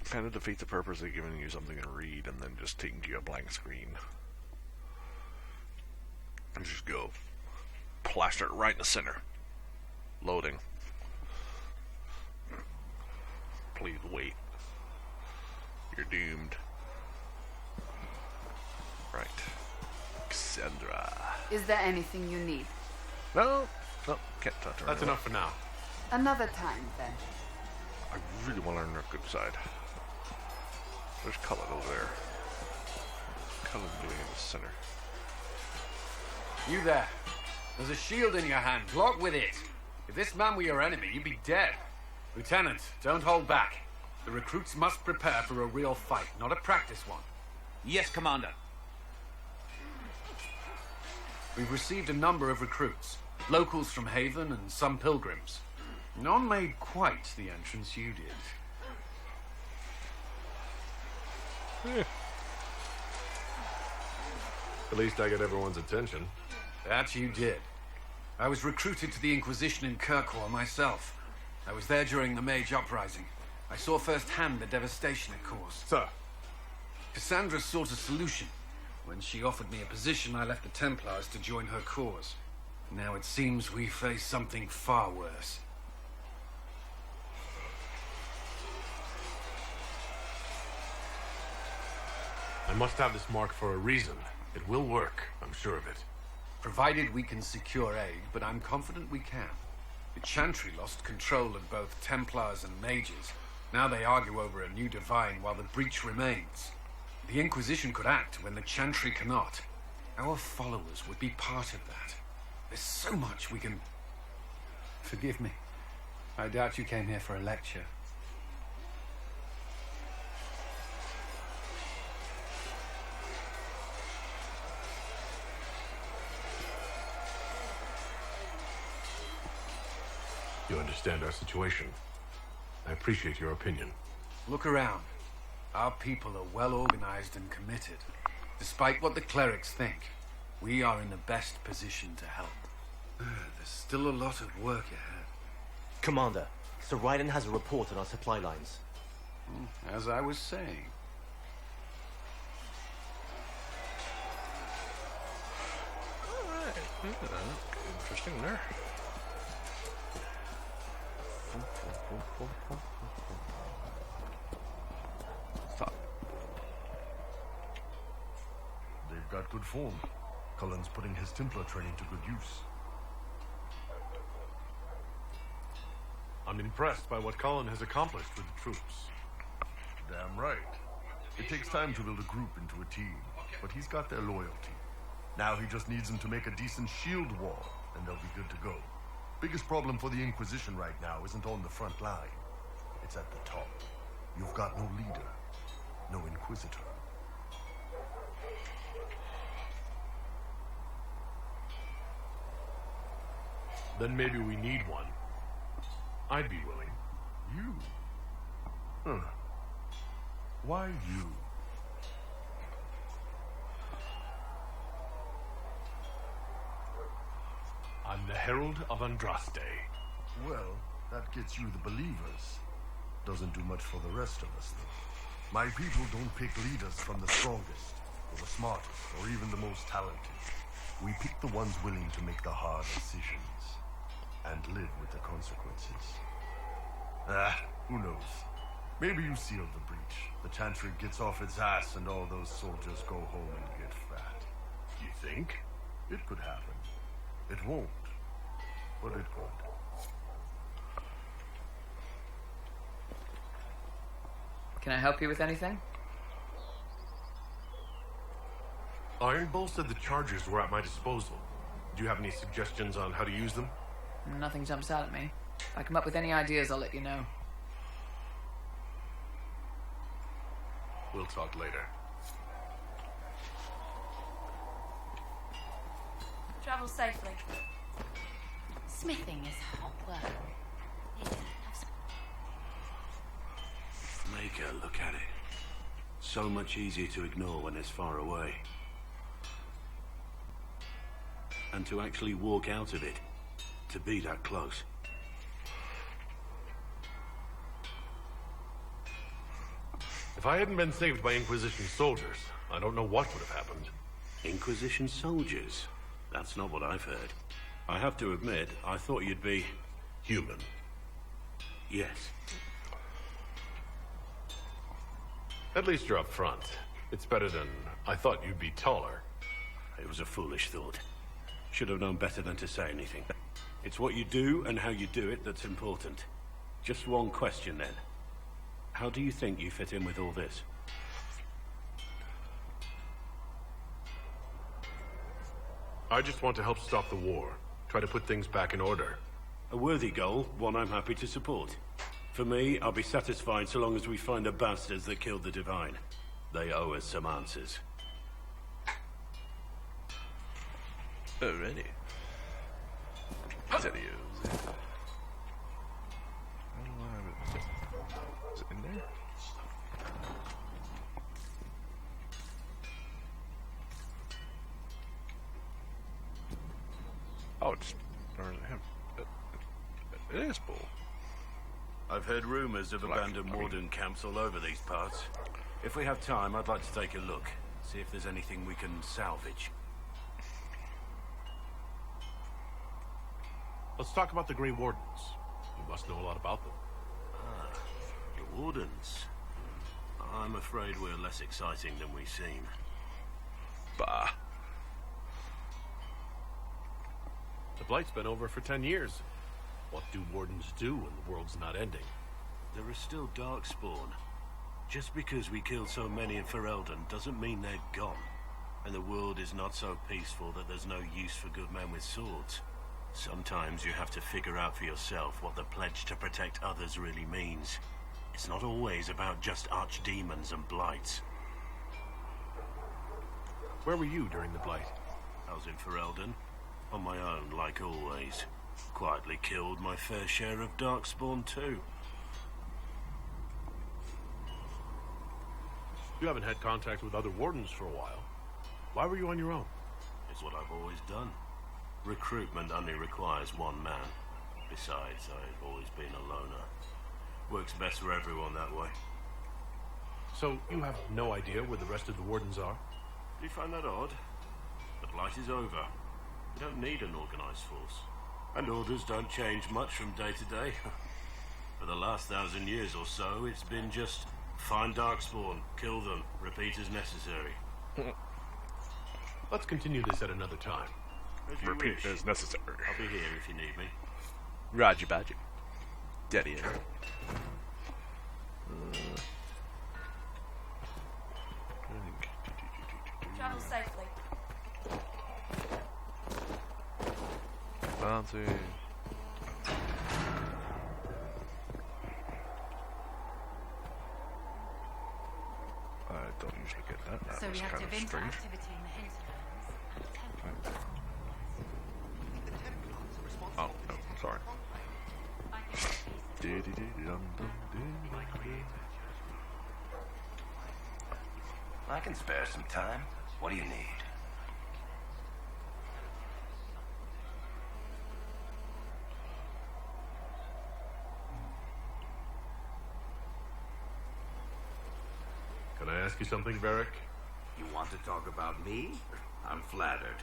Kind of defeats the purpose of giving you something to read and then just taking you a blank screen. And just go. Plaster it right in the center. Loading. Please wait. You're doomed. Right. Cassandra. Is there anything you need? No, can't talk to her. That's enough for now. Another time, then. I really want to learn her good side. There's Cullen over there. Cullen doing in the center. You there. There's a shield in your hand. Block with it. If this man were your enemy, you'd be dead. Lieutenant, don't hold back. The recruits must prepare for a real fight, not a practice one. Yes, Commander. We've received a number of recruits. Locals from Haven and some pilgrims. None made quite the entrance you did. At least I get everyone's attention. That you did. I was recruited to the Inquisition in Kirkwall myself. I was there during the Mage Uprising. I saw firsthand the devastation it caused. Sir. Cassandra sought a solution. When she offered me a position, I left the Templars to join her cause. Now it seems we face something far worse. I must have this mark for a reason. It will work, I'm sure of it. Provided we can secure aid, but I'm confident we can. The Chantry lost control of both Templars and Mages. Now they argue over a new divine while the breach remains. The Inquisition could act when the Chantry cannot. Our followers would be part of that. There's so much we can... Forgive me. I doubt you came here for a lecture. You understand our situation. I appreciate your opinion. Look around. Our people are well organized and committed. Despite what the clerics think, we are in the best position to help. There's still a lot of work ahead. Commander, Sir Ryden has a report on our supply lines. As I was saying. Alright. Interesting there. Stop. They've got good form. Cullen's putting his Templar training to good use. I'm impressed by what Cullen has accomplished with the troops. Damn right. It takes time to build a group into a team, but he's got their loyalty. Now he just needs them to make a decent shield wall, and they'll be good to go. Biggest problem for the Inquisition right now isn't on the front line. It's at the top. You've got no leader, no Inquisitor. Then maybe we need one. I'd be willing. You? Huh. Why you? I'm the Herald of Andraste. Well, that gets you the believers. Doesn't do much for the rest of us, though. My people don't pick leaders from the strongest, or the smartest, or even the most talented. We pick the ones willing to make the hard decisions, and live with the consequences. Who knows? Maybe you sealed the breach. The Chantry gets off its ass, and all those soldiers go home and get fat. You think? It could happen. It won't, but it could. Can I help you with anything? Iron Bull said the chargers were at my disposal. Do you have any suggestions on how to use them? Nothing jumps out at me. If I come up with any ideas, I'll let you know. We'll talk later. Travel safely. Smithing is hot work. Here, have some. Make her look at it. So much easier to ignore when it's far away. And to actually walk out of it. To be that close. If I hadn't been saved by Inquisition soldiers, I don't know what would have happened. Inquisition soldiers? That's not what I've heard. I have to admit, I thought you'd be... human. Yes. At least you're up front. It's better than I thought you'd be taller. it was a foolish thought. Should have known better than to say anything. It's what you do and how you do it that's important. Just one question then. How do you think you fit in with all this? I just want to help stop the war. Try to put things back in order. A worthy goal, one I'm happy to support. For me, I'll be satisfied so long as we find the bastards that killed the Divine. They owe us some answers. Alrighty. Videos. Is it in there? Oh, it's him. It is Bull. I've heard rumors of abandoned warden camps all over these parts. If we have time, I'd like to take a look. See if there's anything we can salvage. Let's talk about the Grey Wardens. You must know a lot about them. Ah, the Wardens. I'm afraid we're less exciting than we seem. Bah. The Blight's been over for 10 years. What do Wardens do when the world's not ending? There is still Darkspawn. Just because we killed so many in Ferelden doesn't mean they're gone. And the world is not so peaceful that there's no use for good men with swords. Sometimes you have to figure out for yourself what the pledge to protect others really means. It's not always about just archdemons and blights. Where were you during the Blight? I was in Ferelden. On my own, like always. Quietly killed my fair share of Darkspawn too. You haven't had contact with other Wardens for a while. Why were you on your own? It's what I've always done. Recruitment only requires one man. Besides, I've always been a loner. Works best for everyone that way. So, you have no idea where the rest of the Wardens are? Do you find that odd? The Blight is over. We don't need an organized force. And orders don't change much from day to day. For the last 1,000 years or so, it's been just find Darkspawn, kill them, repeat as necessary. Let's continue this at another time. Repeat as necessary. I'll be here if you need me. Roger, Badger. Daddy. Travel safely. Bounty. I don't usually get that. That So was we have kind of Tevinter strange. activity in the hinterlands and Templar. Oh, no, sorry. I can spare some time. What do you need? Can I ask you something, Varric? You want to talk about me? I'm flattered.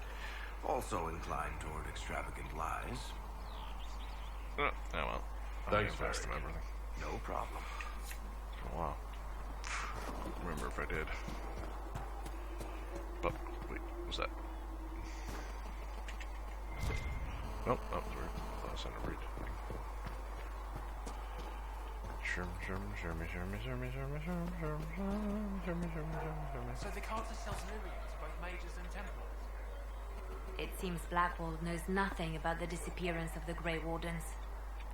Also inclined toward extravagant lies. Oh, well. Thanks, I asked him Varric. everything. No problem. Oh, wow. I don't remember if I did. But, wait, what was that? Nope, that was weird. That was a read. So the Carter sells Lyrians, both mages and Templars? It seems Blackwall knows nothing about the disappearance of the Grey Wardens.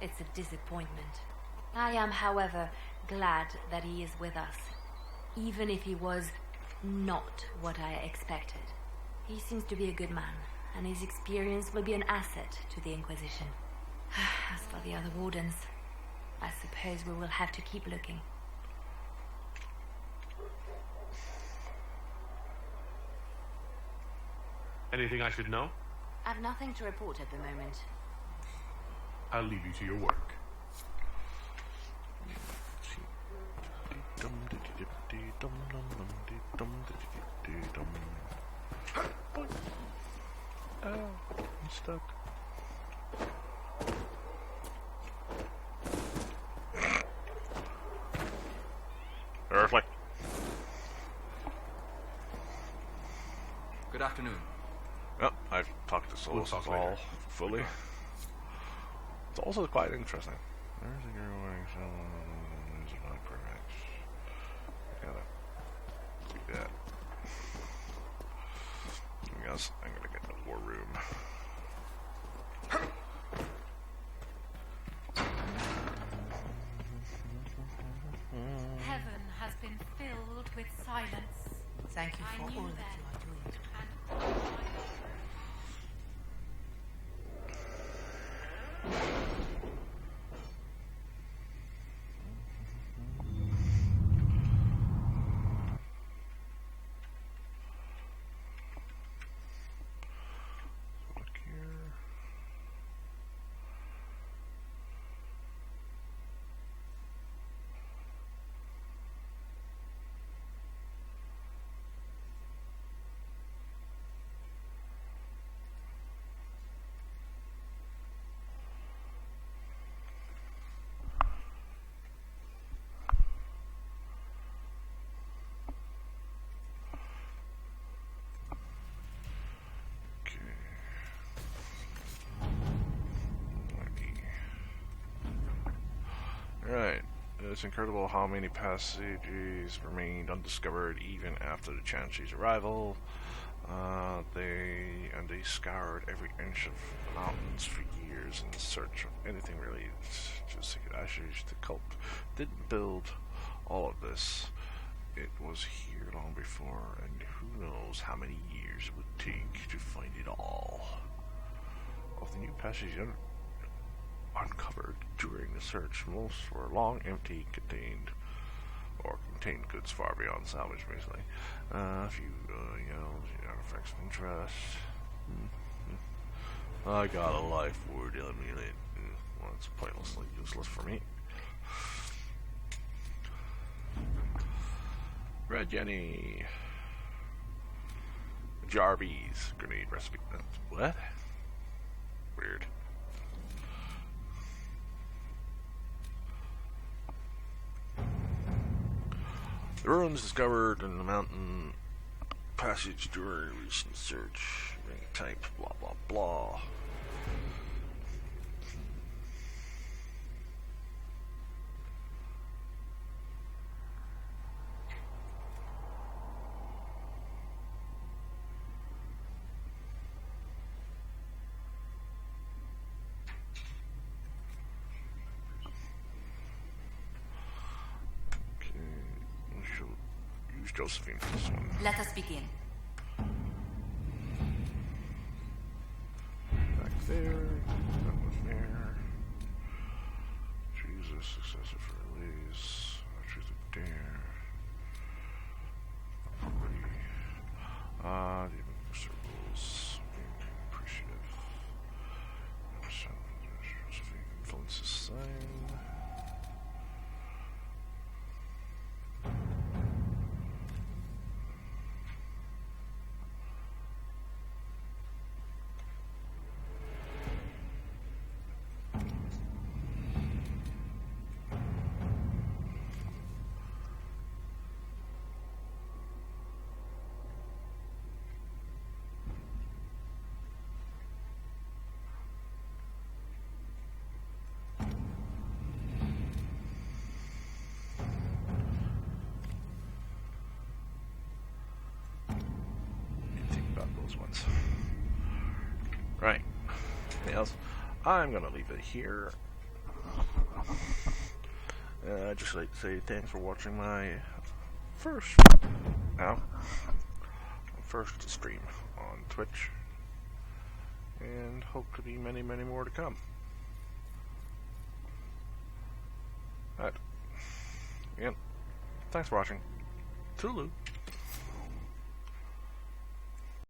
It's a disappointment. I am, however, glad that he is with us, even if he was not what I expected. He seems to be a good man, and his experience will be an asset to the Inquisition. As for the other Wardens, I suppose we will have to keep looking. Anything I should know? I've nothing to report at the moment. I'll leave you to your work. Oh, I'm stuck. Good afternoon. Well, I've talked to Solus talk all later. fully. It's also quite interesting. There's a girl wearing some perfect. Gotta do that. I guess I'm gonna get the war room. Heaven has been filled with silence. Thank you for all that you are doing. Right. It's incredible how many passages remained undiscovered even after the Chansey's arrival. They scoured every inch of the mountains for years in search of anything related to sacred ashes. The cult didn't build all of this. It was here long before, and who knows how many years it would take to find it all. Of the new passages uncovered during the search, most were long empty, contained goods far beyond salvage, basically. A few artifacts of interest. I got a life word emulate. Well, it's pointlessly useless for me. Red Jenny. Jarvis grenade recipe. What? Weird. The ruins discovered in the mountain passage during recent search. Ring type, blah blah blah. Josephine for this one. Let us begin. Back there. That one there. Jesus, successor for Elise. Truth of Dare. The circles. Being appreciative. Josephine influences sign. Ones. Right. Anything else? I'm gonna leave it here. I'd just like to say thanks for watching my first stream on Twitch, and hope to be many, many more to come. Alright. Again, thanks for watching. Toodaloo.